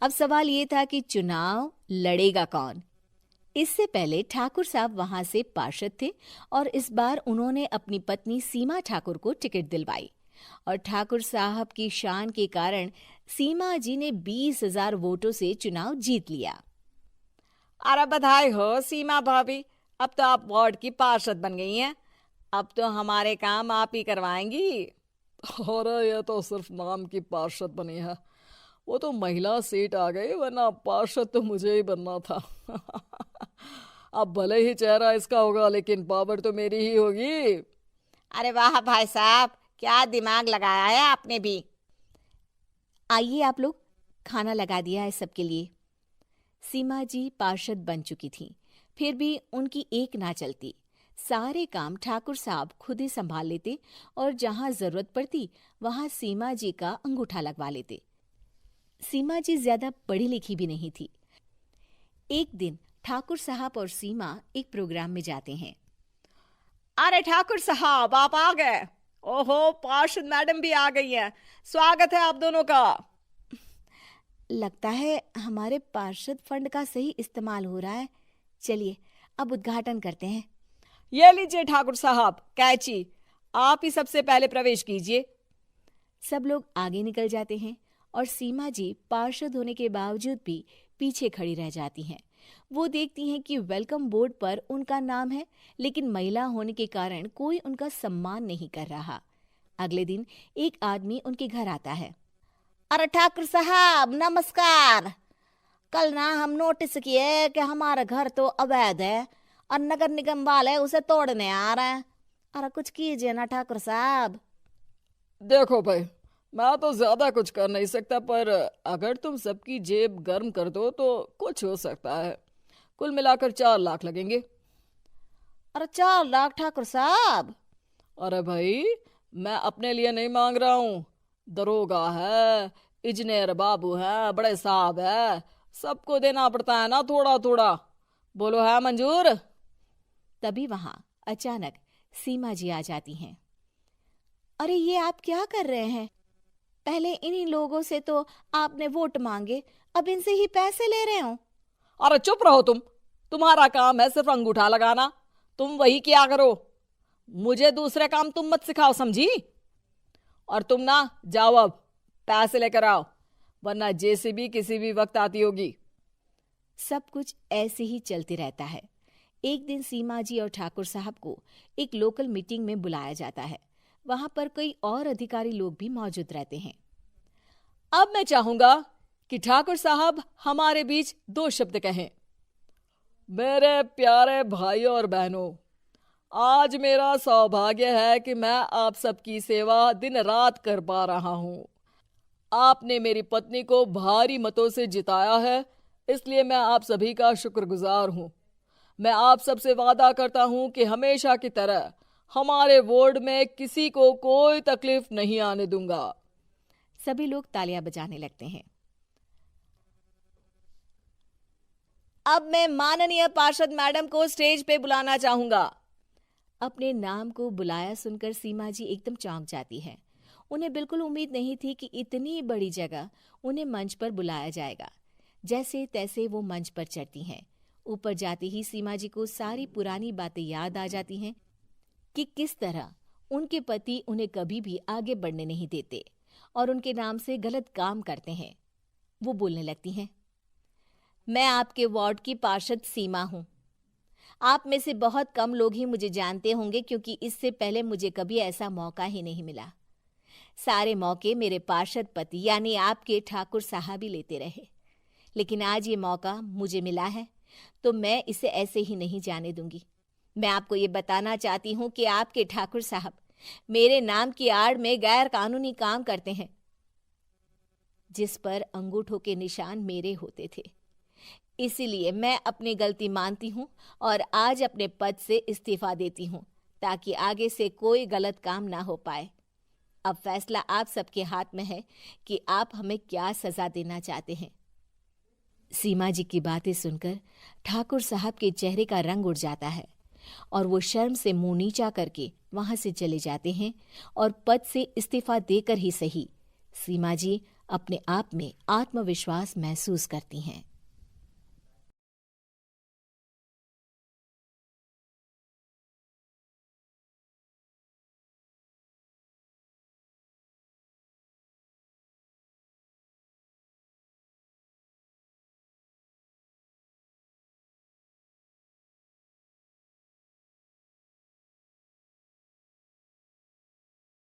अब सवाल ये था कि चुनाव लड़ेगा कौन। इससे पहले ठाकुर साहब वहां से पार्षद थे और इस बार उन्होंने अपनी पत्नी सीमा ठाकुर को टिकट दिलवाई और ठाकुर साहब की शान के कारण सीमा जी ने 20,000 वोटों से चुनाव जीत लिया। अरे बधाई हो सीमा भाभी, अब तो आप वार्ड की पार्षद बन गई हैं। अब तो हमारे काम आप ही करवाएंगी। अरे ये तो सिर्फ नाम की पार्षद बनी है, वो तो महिला सीट आ गई, वरना पार्षद तो मुझे ही बनना था। अब भले ही चेहरा इसका होगा लेकिन पावर तो मेरी ही होगी। अरे वाह भाई साहब, क्या दिमाग लगाया है आपने भी। आइए आप लोग, खाना लगा दिया है सबके लिए। सीमा जी पार्षद बन चुकी थीं, फिर भी उनकी एक ना चलती। सारे काम ठाकुर साहब खुद ही संभाल लेते और जहां जरूरत पड़ती वहां सीमा जी का अंगूठा लगवा लेते। सीमा जी ज्यादा पढ़ी लिखी भी नहीं थी। एक दिन ठाकुर साहब और सीमा एक प्रोग्राम में जाते हैं। अरे ठाकुर साहब, आप आ गए। ओहो, पार्षद मैडम भी आ गई हैं। स्वागत है आप दोनों का। लगता है हमारे पार्षद फंड का सही इस्तेमाल हो रहा है। चलिए अब उद्घाटन करते हैं। ये लीजिए ठाकुर साहब कैची, आप ही सबसे पहले प्रवेश कीजिए। सब लोग आगे निकल जाते हैं और सीमा जी पार्षद होने के बावजूद भी पीछे खड़ी रह जाती हैं। वो देखती हैं कि वेलकम बोर्ड पर उनका नाम है, लेकिन महिला होने के कारण कोई उनका सम्मान नहीं कर रहा। अगले दिन एक आदमी उनके घर आता है। अरे ठाकुर साहब नमस्कार। कल ना हम नोटिस किए कि हमारा घर तो अवैध है और नगर निगम वाले उसे तोड़ने आ रहे हैं। अरे कुछ कीजिए ना ठाकुर साहब। देखो भाई, मैं तो ज्यादा कुछ कर नहीं सकता, पर अगर तुम सबकी जेब गर्म कर दो तो कुछ हो सकता है। कुल मिलाकर 4 लाख लगेंगे। अरे 4 लाख ठाकुर साहब? अरे भाई, मैं अपने लिए नहीं मांग रहा हूँ। दरोगा है, इंजीनियर बाबू है, बड़े साहब है, सबको देना पड़ता है ना थोड़ा थोड़ा। बोलो है मंजूर? तभी वहां अचानक सीमा जी आ जाती हैं। अरे ये आप क्या कर रहे हैं? पहले इन्हीं लोगों से तो आपने वोट मांगे, अब इनसे ही पैसे ले रहे हो। अरे चुप रहो तुम। तुम्हारा काम है सिर्फ अंगूठा लगाना, तुम वही किया करो। मुझे दूसरे काम तुम मत सिखाओ, समझी? और तुम ना जाओ, अब पैसे लेकर आओ, वरना जेसीबी किसी भी वक्त आती होगी। सब कुछ ऐसे ही चलते रहता है। एक दिन सीमा जी और ठाकुर साहब को एक लोकल मीटिंग में बुलाया जाता है। वहां पर कई और अधिकारी लोग भी मौजूद रहते हैं। अब मैं चाहूंगा कि ठाकुर साहब हमारे बीच 2 शब्द कहें। मेरे प्यारे भाइयों और बहनों, आज मेरा सौभाग्य है कि मैं आप सबकी सेवा दिन रात कर पा रहा हूं। आपने मेरी पत्नी को भारी मतों से जिताया है, इसलिए मैं आप सभी का शुक्रगुजार हूं। मैं आप सबसे वादा करता हूं कि हमेशा की तरह हमारे वार्ड में किसी को कोई तकलीफ नहीं आने दूंगा। सभी लोग तालियां बजाने लगते हैं। अब मैं माननीय पार्षद मैडम को स्टेज पे बुलाना चाहूंगा। अपने नाम को बुलाया सुनकर सीमा जी एकदम चौंक जाती है। उन्हें बिल्कुल उम्मीद नहीं थी कि इतनी बड़ी जगह उन्हें मंच पर बुलाया जाएगा। जैसे तैसे वो मंच पर चढ़ती हैं। ऊपर जाते ही सीमा जी को सारी पुरानी बातें याद आ जाती हैं कि किस तरह उनके पति उन्हें कभी भी आगे बढ़ने नहीं देते और उनके नाम से गलत काम करते हैं। वो बोलने लगती हैं। मैं आपके वार्ड की पार्षद सीमा हूं। आप में से बहुत कम लोग ही मुझे जानते होंगे, क्योंकि इससे पहले मुझे कभी ऐसा मौका ही नहीं मिला। सारे मौके मेरे पार्षद पति यानी आपके ठाकुर साहब ही लेते रहे, लेकिन आज ये मौका मुझे मिला है तो मैं इसे ऐसे ही नहीं जाने दूंगी। मैं आपको ये बताना चाहती हूँ कि आपके ठाकुर साहब मेरे नाम की आड़ में गैर कानूनी काम करते हैं, जिस पर अंगूठों के निशान मेरे होते थे। इसीलिए मैं अपनी गलती मानती हूँ और आज अपने पद से इस्तीफा देती हूँ, ताकि आगे से कोई गलत काम ना हो पाए। अब फैसला आप सबके हाथ में है कि आप हमें क्या सजा देना चाहते हैं। सीमा जी की बातें सुनकर ठाकुर साहब के चेहरे का रंग उड़ जाता है और वो शर्म से मुंह नीचा करके वहां से चले जाते हैं और पद से इस्तीफा देकर ही सही सीमा जी अपने आप में आत्मविश्वास महसूस करती हैं।